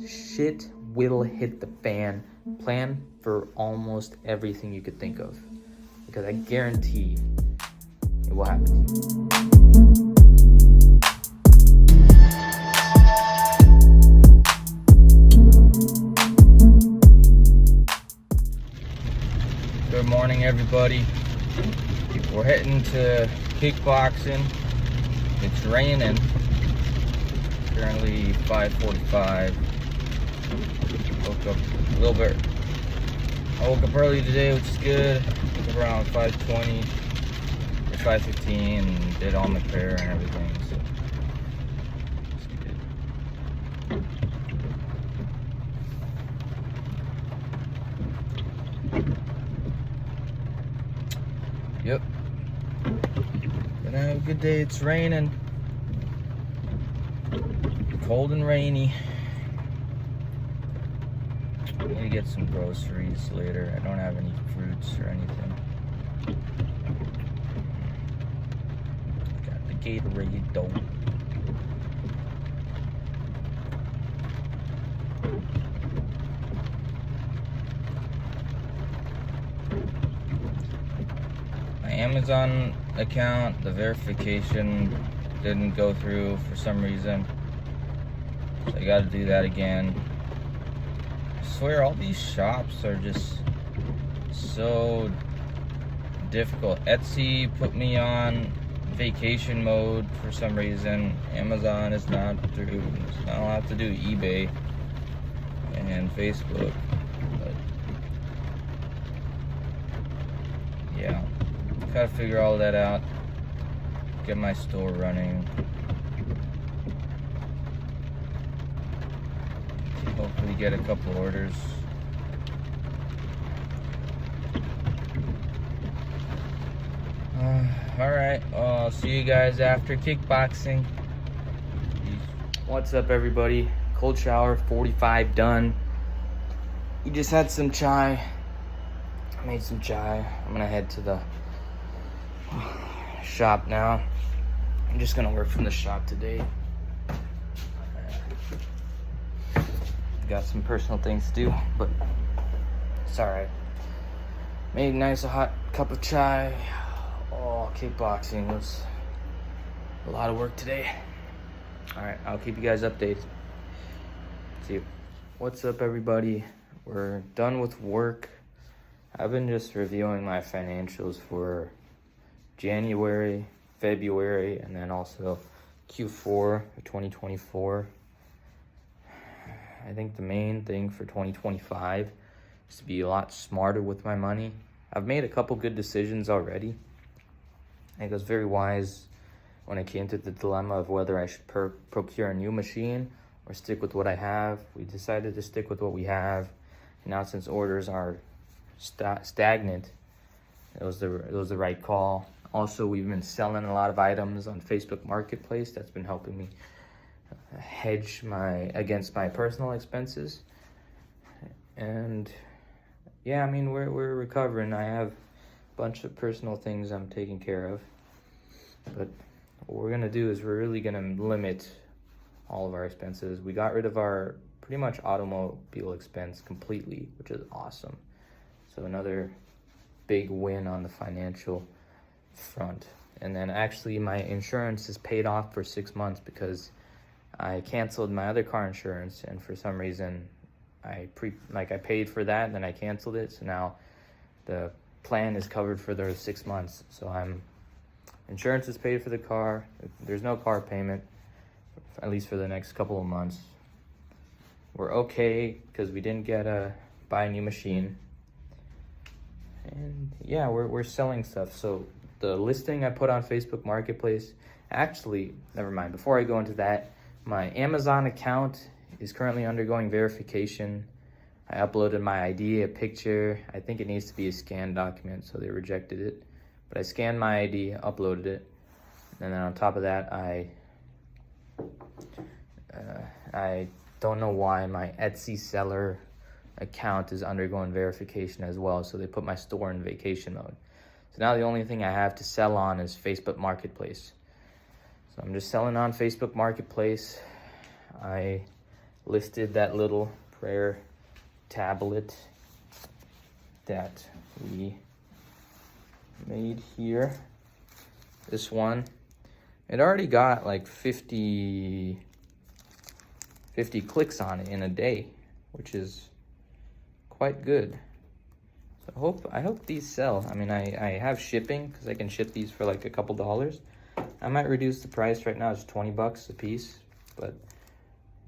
shit will hit the fan. Plan for almost everything you could think of, because I guarantee it will happen to you. Good morning, everybody. We're heading to kickboxing. It's raining. Currently 5:45. Woke up a little bit. I woke up early today, which is good. Woke up around 5:20 or 5:15 and did all my prayer and everything. So it's good. Yep. Gonna have a good day. It's raining. Cold and rainy. I need to get some groceries later. I don't have any fruits or anything. Got the Gatorade though. My Amazon account, the verification didn't go through for some reason. So I gotta do that again. I swear all these shops are just so difficult. Etsy put me on vacation mode for some reason. Amazon is not through. So I'll have to do eBay and Facebook. But yeah, gotta figure all that out. Get my store running. Hopefully get a couple orders. Alright, I'll see you guys after kickboxing. What's up, everybody? Cold shower, 45 done. You just had some chai. I made some chai. I'm gonna head to the shop now. I'm just gonna work from the shop today. Got some personal things to do, but it's alright. Made a nice hot cup of chai. Oh, kickboxing was a lot of work today. Alright, I'll keep you guys updated. See you. What's up, everybody? We're done with work. I've been just reviewing my financials for January, February, and then also Q4 of 2024. I think the main thing for 2025 is to be a lot smarter with my money. I've made a couple good decisions already. I think it was very wise when I came to the dilemma of whether I should procure a new machine or stick with what I have. We decided to stick with what we have. And now, since orders are stagnant, it was the right call. Also, we've been selling a lot of items on Facebook Marketplace. That's been helping me hedge against my personal expenses. And yeah, I mean, we're recovering. I have a bunch of personal things I'm taking care of, but what we're gonna do is we're really gonna limit all of our expenses. We got rid of our pretty much automobile expense completely, which is awesome. So another big win on the financial front. And then actually my insurance is paid off for 6 months because I canceled my other car insurance, and for some reason I paid for that and then I canceled it. So now the plan is covered for those 6 months. So insurance is paid for the car. There's no car payment, at least for the next couple of months. We're okay because we didn't buy a new machine. And yeah, we're selling stuff. So the listing I put on Facebook Marketplace, actually, never mind. Before I go into that, my Amazon account is currently undergoing verification. I uploaded my ID, a picture. I think it needs to be a scanned document, so they rejected it. But I scanned my ID, uploaded it, and then on top of that, I don't know why my Etsy seller account is undergoing verification as well, so they put my store in vacation mode. So now the only thing I have to sell on is Facebook Marketplace. So I'm just selling on Facebook Marketplace. I listed that little prayer tablet that we made here. This one, it already got like 50 clicks on it in a day, which is quite good. So I hope these sell. I mean, I have shipping because I can ship these for like a couple dollars. I might reduce the price. Right now it's 20 bucks a piece, but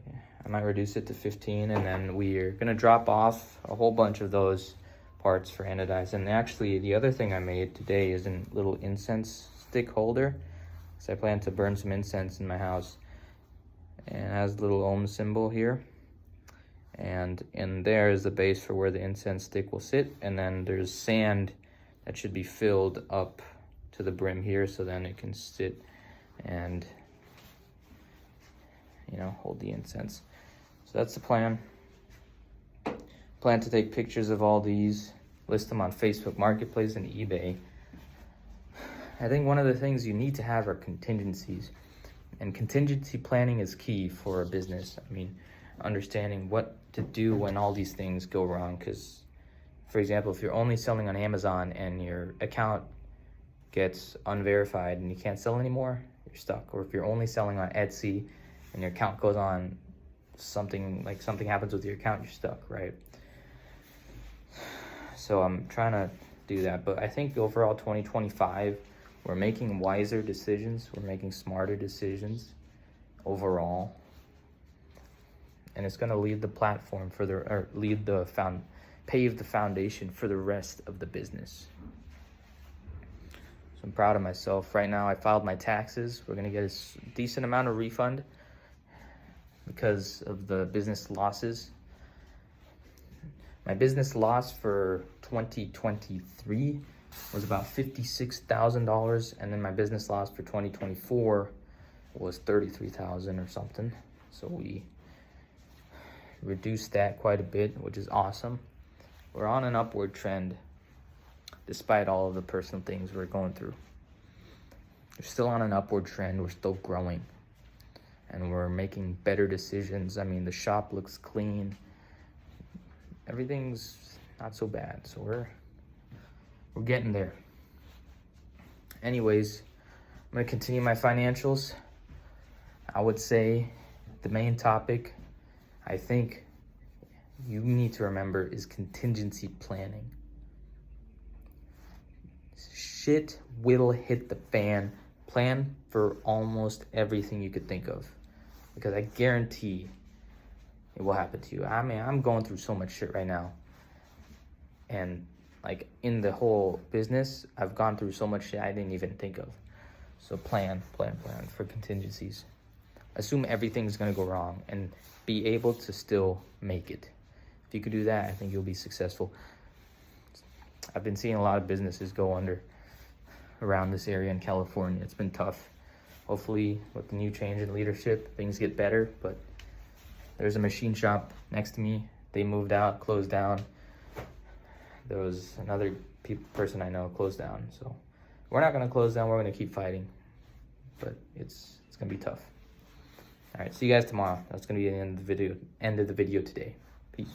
yeah, I might reduce it to 15, and then we're gonna drop off a whole bunch of those parts for anodize. And actually, the other thing I made today is a little incense stick holder, so I plan to burn some incense in my house, and it has a little ohm symbol here, and in there is the base for where the incense stick will sit, and then there's sand that should be filled up to the brim here, so then it can sit and, you know, hold the incense. So that's the plan. Plan to take pictures of all these, list them on Facebook Marketplace and eBay. I think one of the things you need to have are contingencies, and contingency planning is key for a business. I mean, understanding what to do when all these things go wrong, because, for example, if you're only selling on Amazon and your account gets unverified and you can't sell anymore, you're stuck. Or if you're only selling on Etsy and your account goes on, something happens with your account, you're stuck, right? So I'm trying to do that, but I think overall 2025, we're making wiser decisions, we're making smarter decisions overall, and it's going to lead the platform for pave the foundation for the rest of the business. So I'm proud of myself. Right now, I filed my taxes. We're going to get a decent amount of refund because of the business losses. My business loss for 2023 was about $56,000, and then my business loss for 2024 was $33,000 or something. So we reduced that quite a bit, which is awesome. We're on an upward trend despite all of the personal things we're going through. We're still on an upward trend. We're still growing, and we're making better decisions. I mean, the shop looks clean. Everything's not so bad, so we're getting there. Anyways, I'm going to continue my financials. I would say the main topic I think you need to remember is contingency planning. Shit will hit the fan. Plan for almost everything you could think of, because I guarantee it will happen to you. I mean, I'm going through so much shit right now, and like in the whole business, I've gone through so much shit I didn't even think of. So plan for contingencies. Assume everything's gonna go wrong and be able to still make it. If you could do that, I think you'll be successful. I've been seeing a lot of businesses go under around this area in California. It's been tough. Hopefully with the new change in leadership, things get better, but there's a machine shop next to me. They moved out, closed down. There was another person I know closed down. So we're not gonna close down, we're gonna keep fighting, but it's gonna be tough. All right, see you guys tomorrow. That's gonna be the end of the video today. Peace.